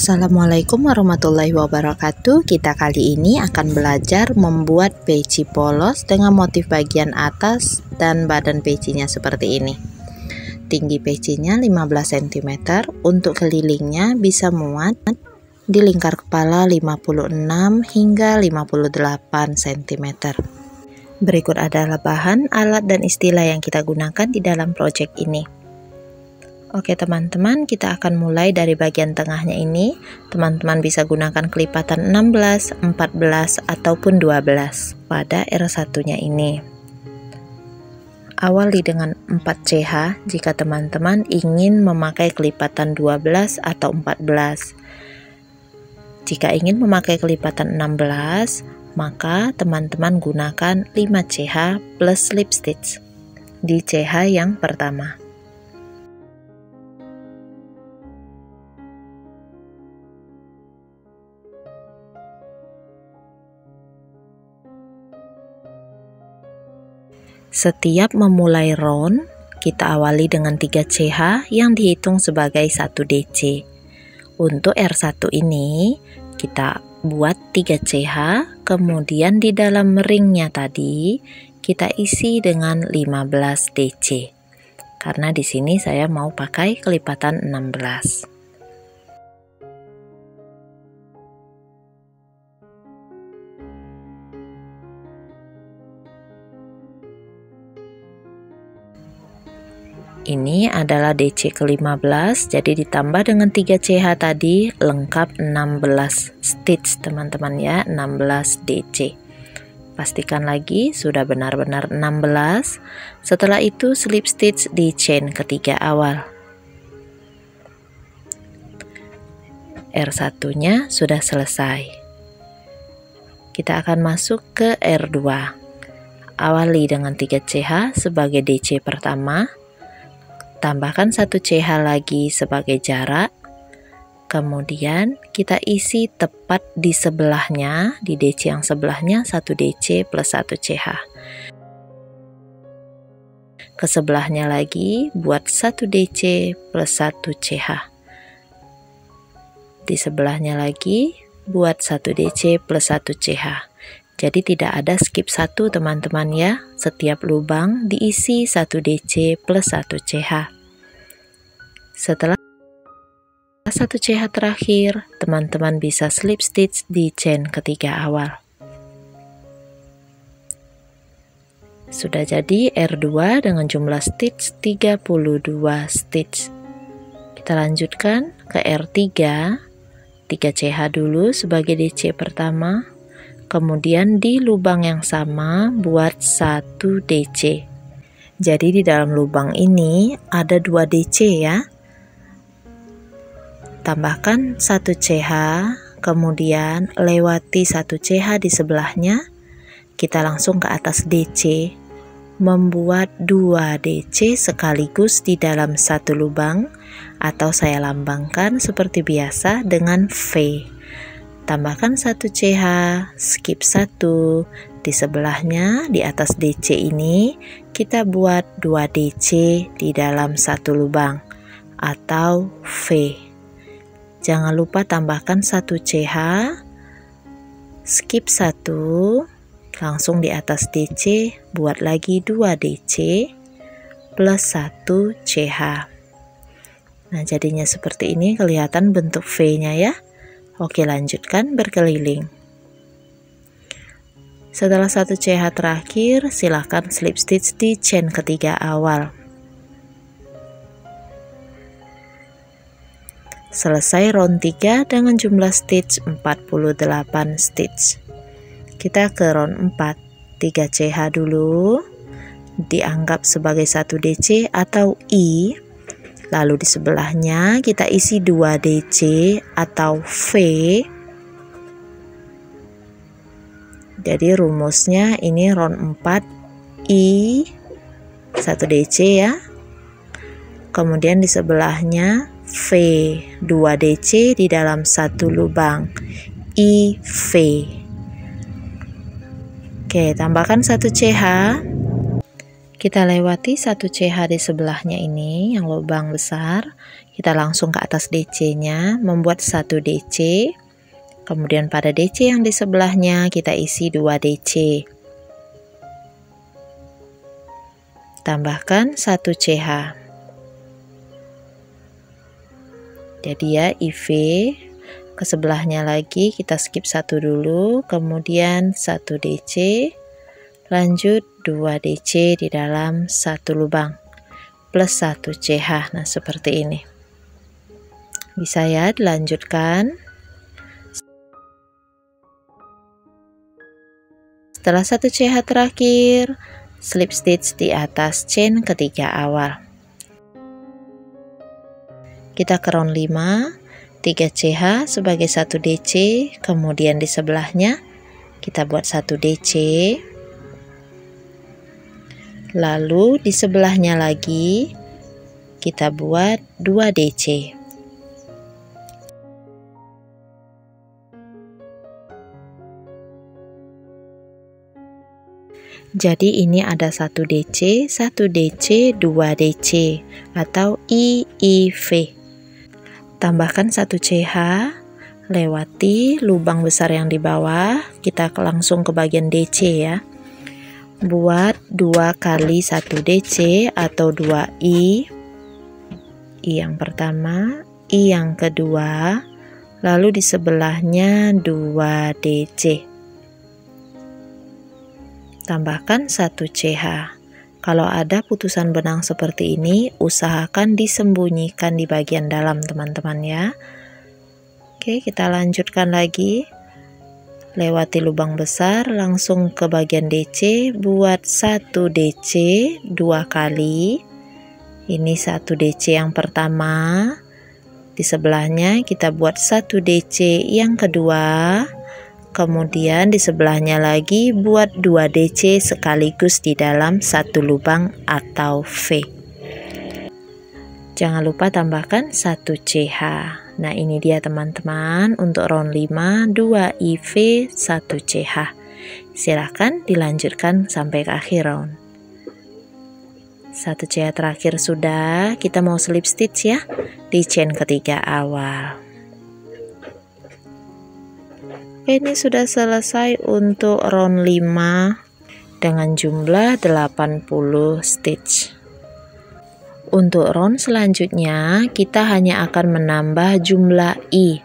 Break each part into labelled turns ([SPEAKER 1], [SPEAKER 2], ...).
[SPEAKER 1] Assalamualaikum warahmatullahi wabarakatuh. Kita kali ini akan belajar membuat peci polos dengan motif bagian atas dan badan pecinya seperti ini. Tinggi pecinya 15 cm, untuk kelilingnya bisa muat di lingkar kepala 56 hingga 58 cm. Berikut adalah bahan, alat, dan istilah yang kita gunakan di dalam proyek ini. Oke teman-teman, kita akan mulai dari bagian tengahnya ini. Teman-teman bisa gunakan kelipatan 16, 14, ataupun 12 pada R1-nya ini. Awali dengan 4 CH jika teman-teman ingin memakai kelipatan 12 atau 14. Jika ingin memakai kelipatan 16, maka teman-teman gunakan 5 CH plus slip stitch di CH yang pertama. Setiap memulai round, kita awali dengan 3 CH yang dihitung sebagai 1 DC. Untuk R1 ini, kita buat 3 CH, kemudian di dalam ringnya tadi, kita isi dengan 15 DC. Karena di sini saya mau pakai kelipatan 16. Ini adalah DC ke-15, jadi ditambah dengan 3 CH tadi lengkap 16 stitch teman-teman ya, 16 DC. Pastikan lagi sudah benar-benar 16. Setelah itu slip stitch di chain ketiga awal. R1-nya sudah selesai. Kita akan masuk ke R2. Awali dengan 3 CH sebagai DC pertama. Tambahkan 1 CH lagi sebagai jarak, kemudian kita isi tepat di sebelahnya, di DC yang sebelahnya 1 DC plus 1 CH. Ke sebelahnya lagi buat 1 DC plus 1 CH. Di sebelahnya lagi buat 1 DC plus 1 CH. Jadi tidak ada skip 1 teman-teman ya, setiap lubang diisi 1 DC plus 1 CH. Setelah 1 CH terakhir, teman-teman bisa slip stitch di chain ketiga awal. Sudah jadi R2 dengan jumlah stitch 32 stitch. Kita lanjutkan ke R3, 3 CH dulu sebagai DC pertama. Kemudian di lubang yang sama buat 1 DC. Jadi di dalam lubang ini ada 2 DC ya. Tambahkan 1 CH, kemudian lewati 1 CH di sebelahnya. Kita langsung ke atas DC. Membuat 2 DC sekaligus di dalam satu lubang, atau saya lambangkan seperti biasa dengan V. Tambahkan 1 CH, skip 1, di sebelahnya di atas DC ini kita buat 2 DC di dalam satu lubang atau V. Jangan lupa tambahkan 1 CH, skip 1, langsung di atas DC buat lagi 2 DC plus 1 CH. Nah jadinya seperti ini, kelihatan bentuk V-nya ya. Oke, lanjutkan berkeliling. Setelah 1 CH terakhir, silahkan slip stitch di chain ketiga awal. Selesai round 3 dengan jumlah stitch 48 stitch. Kita ke round 4, 3 CH dulu, dianggap sebagai 1 DC atau I. Lalu di sebelahnya kita isi 2 DC atau V. Jadi rumusnya ini round 4 I 1 DC ya. Kemudian di sebelahnya V 2 DC di dalam satu lubang, I V. Oke, tambahkan 1 CH. Kita lewati 1 CH di sebelahnya ini yang lubang besar, kita langsung ke atas DC-nya, membuat 1 DC. Kemudian pada DC yang di sebelahnya kita isi 2 DC. Tambahkan 1 CH. Jadi ya, IV ke sebelahnya lagi kita skip 1 dulu, kemudian 1 DC, lanjut 2 DC di dalam 1 lubang plus 1 CH. Nah, seperti ini. Bisa ya dilanjutkan. Setelah 1 CH terakhir, slip stitch di atas chain ketiga awal. Kita ke round 5, 3 CH sebagai 1 DC, kemudian di sebelahnya kita buat 1 DC. Lalu di sebelahnya lagi kita buat 2 DC. Jadi ini ada 1 DC, 1 DC, 2 DC atau IIV. Tambahkan 1 CH, lewati lubang besar yang di bawah, kita langsung ke bagian DC ya. Buat 2 kali 1 DC atau 2 I yang pertama, I yang kedua, lalu di sebelahnya 2 DC. Tambahkan 1 CH. Kalau ada putusan benang seperti ini, usahakan disembunyikan di bagian dalam teman-teman ya. Oke, kita lanjutkan lagi. Lewati lubang besar, langsung ke bagian DC, buat 1 DC 2 kali. Ini 1 DC yang pertama. Di sebelahnya kita buat 1 DC yang kedua. Kemudian di sebelahnya lagi buat 2 DC sekaligus di dalam 1 lubang atau V. Jangan lupa tambahkan 1 CH. Nah, ini dia teman-teman untuk round 5, 2 IV, 1 CH. Silahkan dilanjutkan sampai ke akhir round. 1 CH terakhir sudah, kita mau slip stitch ya di chain ketiga awal. Ini sudah selesai untuk round 5 dengan jumlah 80 stitch. Untuk round selanjutnya kita hanya akan menambah jumlah I.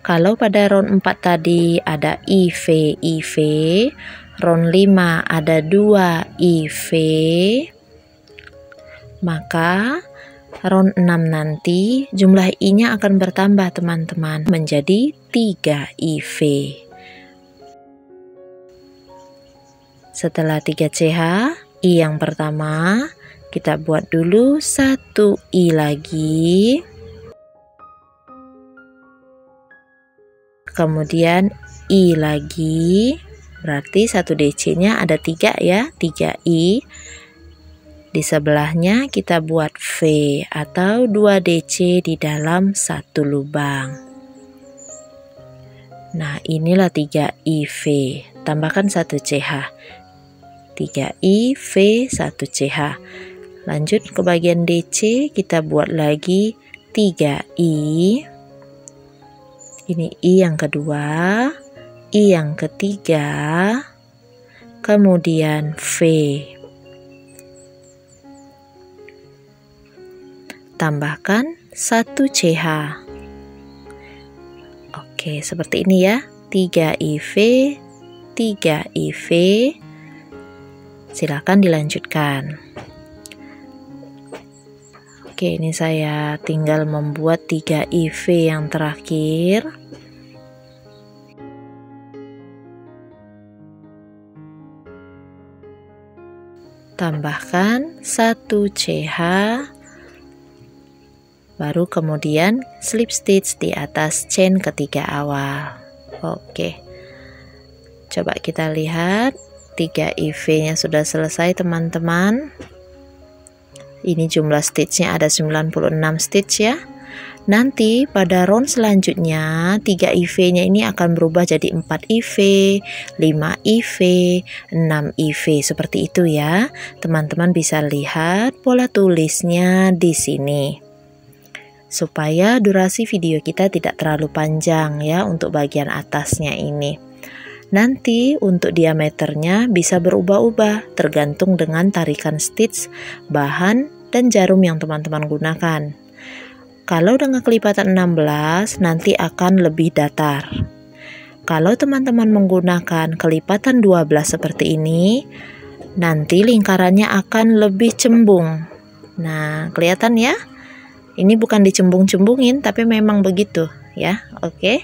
[SPEAKER 1] Kalau pada round 4 tadi ada IV, round 5 ada 2 IV, maka round 6 nanti jumlah I-nya akan bertambah teman-teman menjadi 3 IV. Setelah 3 CH, I yang pertama, kita buat dulu 1 I lagi. Kemudian I lagi, berarti 1 DC-nya ada 3 ya, 3 I. Di sebelahnya kita buat V atau 2 DC di dalam 1 lubang. Nah, inilah 3 IV. Tambahkan 1 CH. 3 IV, 1 CH. Lanjut ke bagian DC, kita buat lagi 3 I. Ini I yang kedua, I yang ketiga, kemudian V. Tambahkan 1 CH. Oke, seperti ini ya. 3 IV, 3 IV. Silakan dilanjutkan. Oke, ini saya tinggal membuat 3 IV yang terakhir. Tambahkan 1 CH. Baru kemudian slip stitch di atas chain ketiga awal. Oke, coba kita lihat 3 IV-nya sudah selesai teman-teman. Ini jumlah stitchnya ada 96 stitch ya. Nanti pada round selanjutnya 3 IV-nya ini akan berubah jadi 4 IV, 5 IV, 6 IV seperti itu ya. Teman-teman bisa lihat pola tulisnya di sini. Supaya durasi video kita tidak terlalu panjang ya untuk bagian atasnya ini. Nanti untuk diameternya bisa berubah-ubah tergantung dengan tarikan stitch, bahan, dan jarum yang teman-teman gunakan. Kalau dengan kelipatan 16 nanti akan lebih datar. Kalau teman-teman menggunakan kelipatan 12 seperti ini, nanti lingkarannya akan lebih cembung. Nah, kelihatan ya? Ini bukan dicembung-cembungin, tapi memang begitu ya. Oke.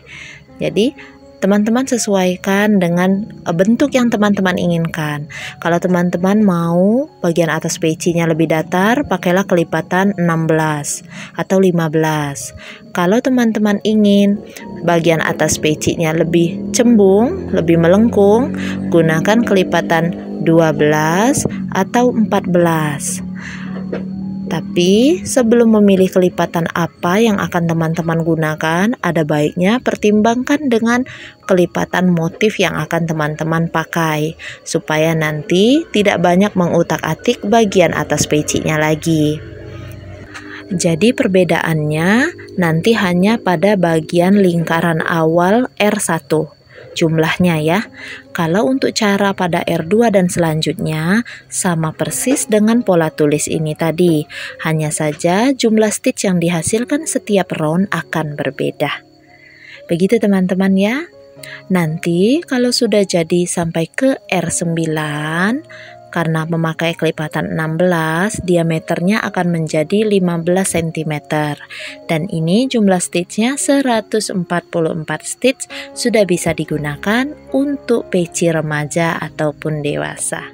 [SPEAKER 1] Jadi teman-teman sesuaikan dengan bentuk yang teman-teman inginkan. Kalau teman-teman mau bagian atas pecinya lebih datar, pakailah kelipatan 16 atau 15. Kalau teman-teman ingin bagian atas pecinya lebih cembung, lebih melengkung, gunakan kelipatan 12 atau 14. Tapi sebelum memilih kelipatan apa yang akan teman-teman gunakan, ada baiknya pertimbangkan dengan kelipatan motif yang akan teman-teman pakai, supaya nanti tidak banyak mengutak-atik bagian atas pecinya lagi. Jadi perbedaannya nanti hanya pada bagian lingkaran awal R1 jumlahnya ya. Kalau untuk cara pada R2 dan selanjutnya sama persis dengan pola tulis ini tadi. Hanya saja jumlah stitch yang dihasilkan setiap round akan berbeda. Begitu teman-teman ya. Nanti kalau sudah jadi sampai ke R9, karena memakai kelipatan 16, diameternya akan menjadi 15 cm. Dan ini jumlah stitchnya 144 stitch sudah bisa digunakan untuk peci remaja ataupun dewasa.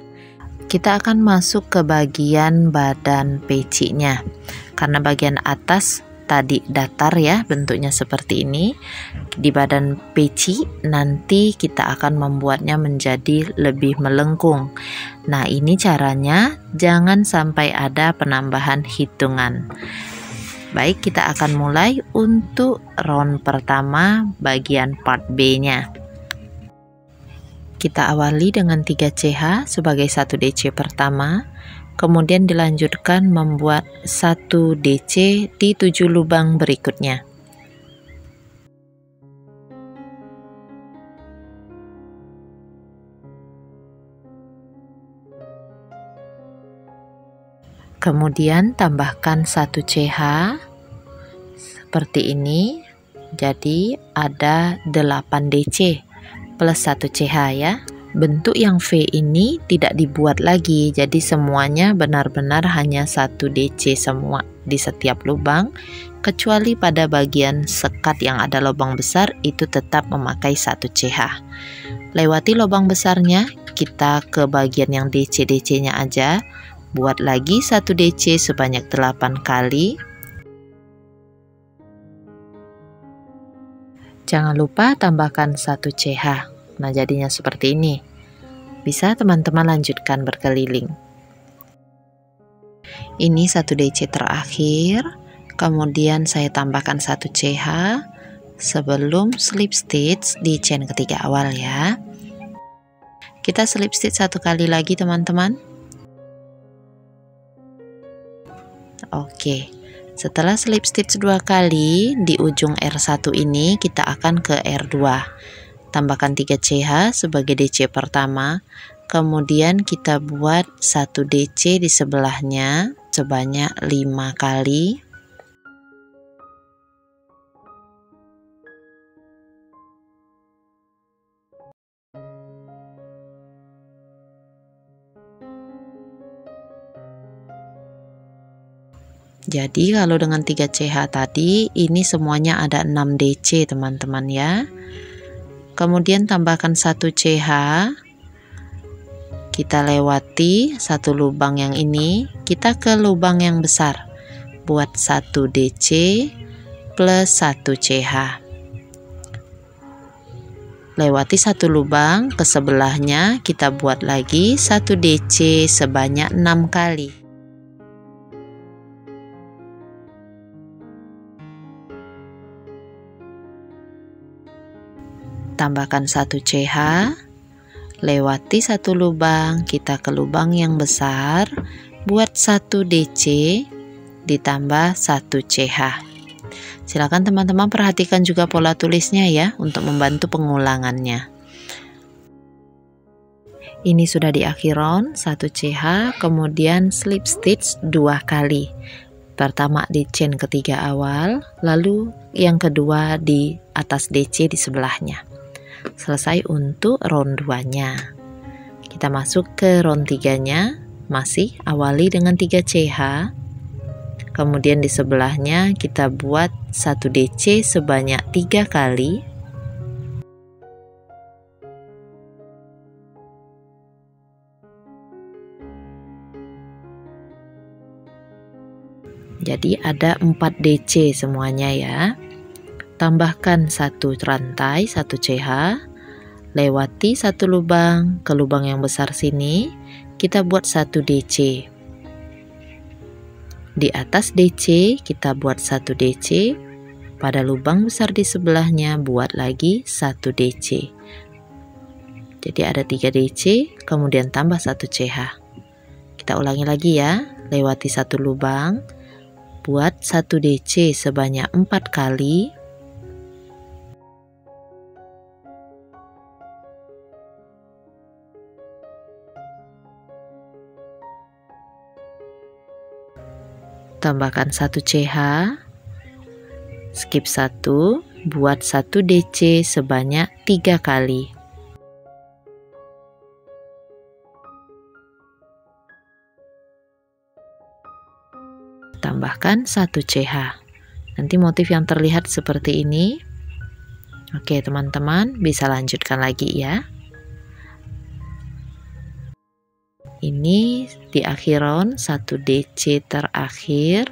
[SPEAKER 1] Kita akan masuk ke bagian badan pecinya. Karena bagian atas tadi datar ya, bentuknya seperti ini. Di badan peci nanti kita akan membuatnya menjadi lebih melengkung. Nah, ini caranya, jangan sampai ada penambahan hitungan. Baik, kita akan mulai untuk round pertama bagian part B-nya. Kita awali dengan 3 CH sebagai 1 DC pertama. Kemudian dilanjutkan membuat 1 DC di 7 lubang berikutnya. Kemudian tambahkan 1 CH seperti ini. Jadi ada 8 DC plus 1 CH ya. Bentuk yang V ini tidak dibuat lagi, jadi semuanya benar-benar hanya 1 DC semua di setiap lubang, kecuali pada bagian sekat yang ada lubang besar itu tetap memakai 1 CH. Lewati lubang besarnya, kita ke bagian yang DC-DC-nya aja, buat lagi 1 DC sebanyak 8 kali. Jangan lupa tambahkan 1 CH. Nah, jadinya seperti ini. Bisa teman-teman lanjutkan berkeliling. Ini 1 DC terakhir. Kemudian saya tambahkan 1 CH sebelum slip stitch di chain ketiga awal ya. Kita slip stitch 1 kali lagi teman-teman. Oke. Setelah slip stitch 2 kali di ujung R1 ini, kita akan ke R2. Tambahkan 3 CH sebagai DC pertama, kemudian kita buat 1 DC di sebelahnya sebanyak 5 kali. Jadi kalau dengan 3 CH tadi, ini semuanya ada 6 DC teman-teman ya. Kemudian tambahkan 1 CH, kita lewati 1 lubang yang ini, kita ke lubang yang besar, buat 1 DC plus 1 CH. Lewati 1 lubang, ke sebelahnya kita buat lagi 1 DC sebanyak 6 kali. Tambahkan 1 CH, lewati 1 lubang, kita ke lubang yang besar, buat 1 DC, ditambah 1 CH. Silakan teman-teman perhatikan juga pola tulisnya ya, untuk membantu pengulangannya. Ini sudah di akhir round, 1 CH, kemudian slip stitch 2 kali. Pertama di chain ketiga awal, lalu yang kedua di atas DC di sebelahnya. Selesai untuk round 2-nya. Kita masuk ke round 3-nya, masih awali dengan 3 CH. Kemudian di sebelahnya kita buat 1 DC sebanyak 3 kali. Jadi ada 4 DC semuanya ya. Tambahkan 1 rantai, 1 CH, lewati 1 lubang, ke lubang yang besar sini, kita buat 1 DC. Di atas DC kita buat 1 DC, pada lubang besar di sebelahnya buat lagi 1 DC. Jadi ada 3 DC, kemudian tambah 1 CH. Kita ulangi lagi ya, lewati 1 lubang, buat 1 DC sebanyak 4 kali. Tambahkan 1 CH, skip 1, buat 1 DC sebanyak 3 kali. Tambahkan 1 CH. Nanti motif yang terlihat seperti ini. Oke teman-teman, bisa lanjutkan lagi ya. Ini di akhir round 1 DC terakhir,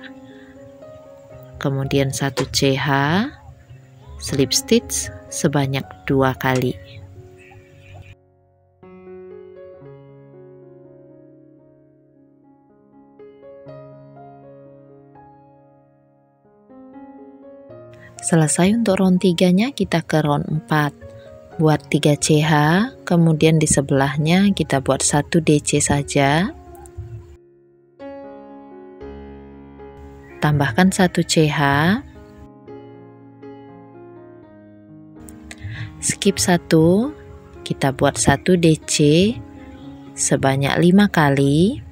[SPEAKER 1] kemudian 1 CH, slip stitch sebanyak 2 kali. Selesai untuk round 3-nya, kita ke round 4. Buat 3 CH, kemudian di sebelahnya kita buat 1 DC saja. Tambahkan 1 CH. Skip 1, kita buat 1 DC sebanyak 5 kali.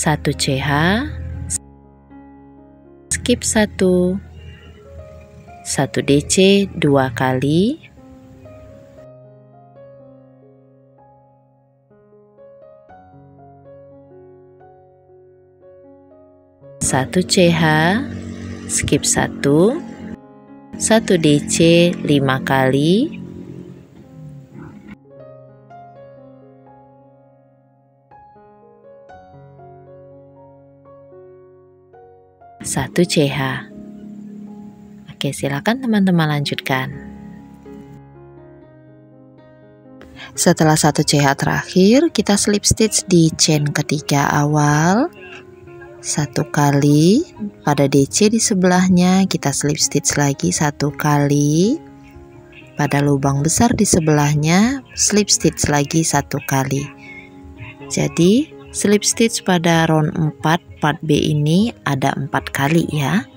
[SPEAKER 1] Satu CH, skip 1, 1 DC 2 kali, satu CH, skip 1, 1 DC 5 kali, satu CH. Oke, silakan teman-teman lanjutkan. Setelah 1 CH terakhir, kita slip stitch di chain ketiga awal 1 kali, pada DC di sebelahnya kita slip stitch lagi 1 kali, pada lubang besar di sebelahnya slip stitch lagi 1 kali. Jadi slip stitch pada round 4 part B ini ada 4 kali ya.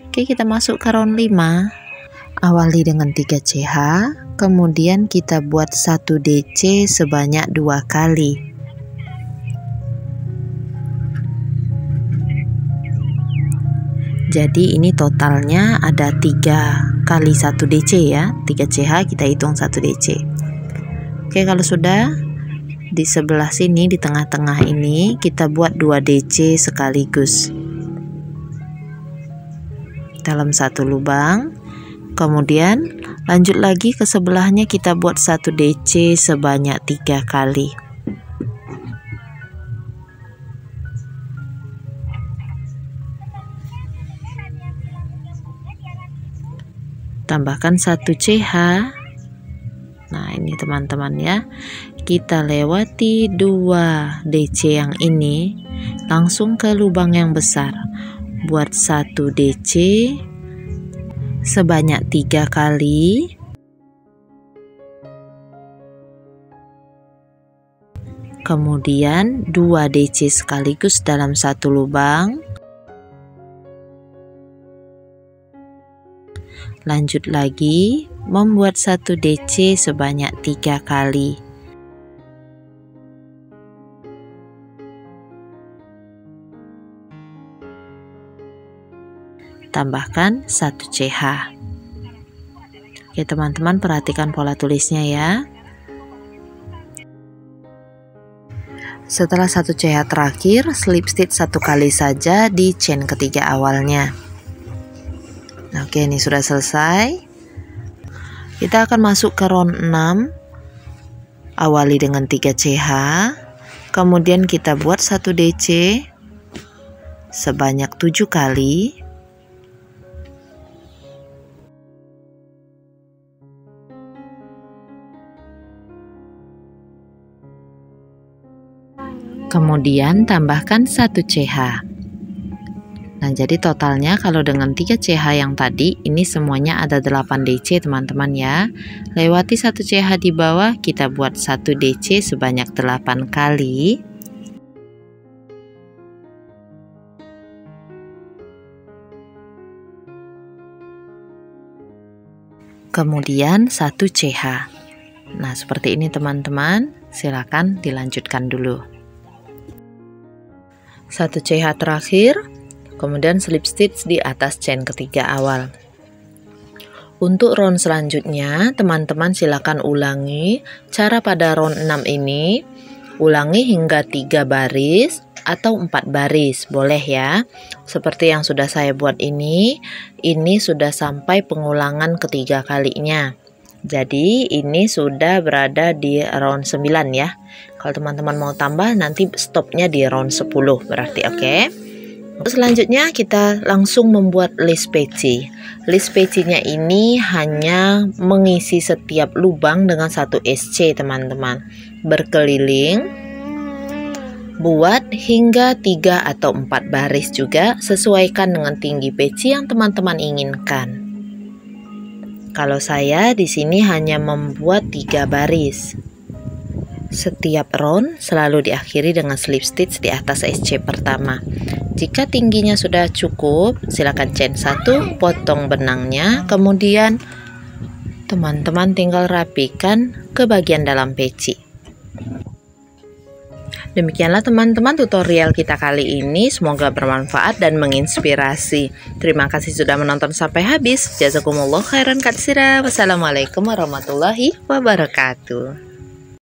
[SPEAKER 1] Oke, kita masuk ke round 5. Awali dengan 3 CH, kemudian kita buat 1 DC sebanyak 2 kali. Jadi ini totalnya ada 3 kali 1 DC ya. 3 CH kita hitung 1 DC. Oke, kalau sudah, di sebelah sini di tengah-tengah ini kita buat 2 DC sekaligus dalam 1 lubang, kemudian lanjut lagi ke sebelahnya kita buat 1 DC sebanyak 3 kali. Tambahkan 1 CH. Nah ini teman-teman ya, kita lewati 2 DC yang ini, langsung ke lubang yang besar. Buat 1 DC sebanyak 3 kali. Kemudian 2 DC sekaligus dalam 1 lubang. Lanjut lagi, membuat 1 DC sebanyak 3 kali. Tambahkan 1 CH. Oke teman-teman, perhatikan pola tulisnya ya. Setelah 1 CH terakhir, slip stitch 1 kali saja di chain ketiga awalnya. Oke, ini sudah selesai. Kita akan masuk ke round 6. Awali dengan 3 CH. Kemudian kita buat 1 DC sebanyak 7 kali. Kemudian tambahkan 1 CH. Nah, jadi totalnya kalau dengan 3 CH yang tadi, ini semuanya ada 8 DC teman-teman ya. Lewati 1 CH di bawah, kita buat 1 DC sebanyak 8 kali. Kemudian 1 CH. Nah, seperti ini teman-teman. Silakan dilanjutkan dulu. 1 CH terakhir, kemudian slip stitch di atas chain ketiga awal. Untuk round selanjutnya, teman-teman silakan ulangi cara pada round 6 ini. Ulangi hingga 3 baris atau 4 baris, boleh ya. Seperti yang sudah saya buat ini sudah sampai pengulangan ketiga kalinya. Jadi ini sudah berada di round 9 ya. Kalau teman-teman mau tambah, nanti stopnya di round 10 berarti, oke. Selanjutnya kita langsung membuat list peci. List pecinya ini hanya mengisi setiap lubang dengan 1 SC teman-teman. Berkeliling, buat hingga 3 atau 4 baris juga, sesuaikan dengan tinggi peci yang teman-teman inginkan. Kalau saya di sini hanya membuat 3 baris. Setiap round selalu diakhiri dengan slip stitch di atas SC pertama. Jika tingginya sudah cukup, silakan chain 1, potong benangnya, kemudian teman-teman tinggal rapikan ke bagian dalam peci. Demikianlah teman-teman tutorial kita kali ini, semoga bermanfaat dan menginspirasi. Terima kasih sudah menonton sampai habis. Jazakumullah khairan katsira. Wassalamualaikum warahmatullahi wabarakatuh.